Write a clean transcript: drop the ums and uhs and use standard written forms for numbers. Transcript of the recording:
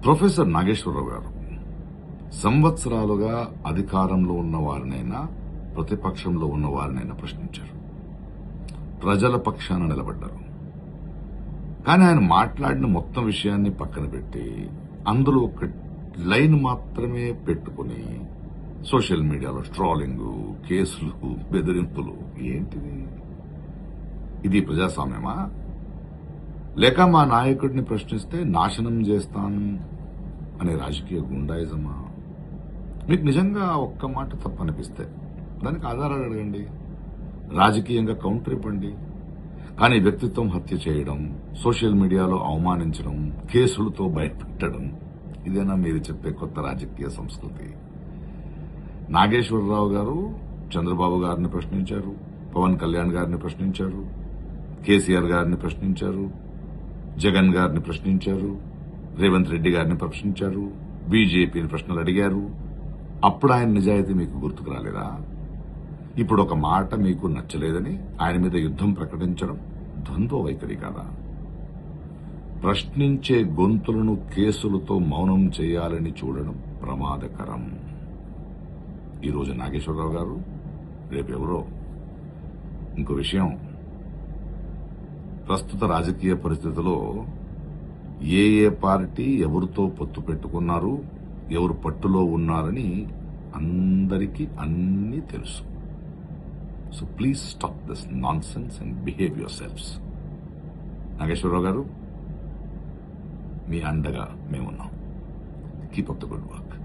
Professor Nageswararao గారు సంవత్సరాలుగా అధికారంలో ఉన్న వారినైనా ప్రతిపక్షంలో ఉన్న వారినైనా ప్రశ్నించారు. ప్రజల పక్షాన నిలబడ్డారు. కానీ ఆయన మాట్లాడిన మొత్తం విషయాన్ని పక్కన పెట్టి అందులో ఒక లైన్ మాత్రమే పెట్టుకుని సోషల్ మీడియాలో ట్రోలింగ్, కేసులు, బెదిరింపులు. ఏంటిది? ఇది ప్రజాస్వామ్యమా? లేక మా నాయకుడిని ప్రశ్నిస్తే నాశనం చేస్తాను అనే రాజకీయ గుండాయిజమా? మీకు నిజంగా ఒక్క మాట తప్పనిపిస్తే దానికి ఆధారాలు అడగండి, రాజకీయంగా కౌంటర్ ఇవ్వండి. కానీ వ్యక్తిత్వం హత్య చేయడం, సోషల్ మీడియాలో అవమానించడం, కేసులతో భయపెట్టడం, ఇదేనా మీరు చెప్పే కొత్త రాజకీయ సంస్కృతి? నాగేశ్వరరావు గారు చంద్రబాబు గారిని ప్రశ్నించారు, పవన్ కళ్యాణ్ గారిని ప్రశ్నించారు, కేసీఆర్ గారిని ప్రశ్నించారు, జగన్ గారిని ప్రశ్నించారు, రేవంత్ రెడ్డి గారిని ప్రశ్నించారు, బీజేపీని ప్రశ్నలు అడిగారు. అప్పుడు ఆయన నిజాయితీ మీకు గుర్తుకు రాలేదా? ఇప్పుడు ఒక మాట మీకు నచ్చలేదని ఆయన మీద యుద్ధం ప్రకటించడం ద్వంద్వ వైఖరి కాదా? ప్రశ్నించే గొంతులను కేసులతో మౌనం చేయాలని చూడడం ప్రమాదకరం. ఈరోజు నాగేశ్వరరావు గారు, రేపెవరో. ఇంకో విషయం, ప్రస్తుత రాజకీయ పరిస్థితుల్లో ఏ పార్టీ ఎవరితో పొత్తు పెట్టుకున్నారు, ఎవరు పట్టులో ఉన్నారని అందరికీ అన్నీ తెలుసు. So please stop this nonsense and behave yourselves. Nageswara Rao garu, మీ అండగా మేమున్నాం. Keep up the good work.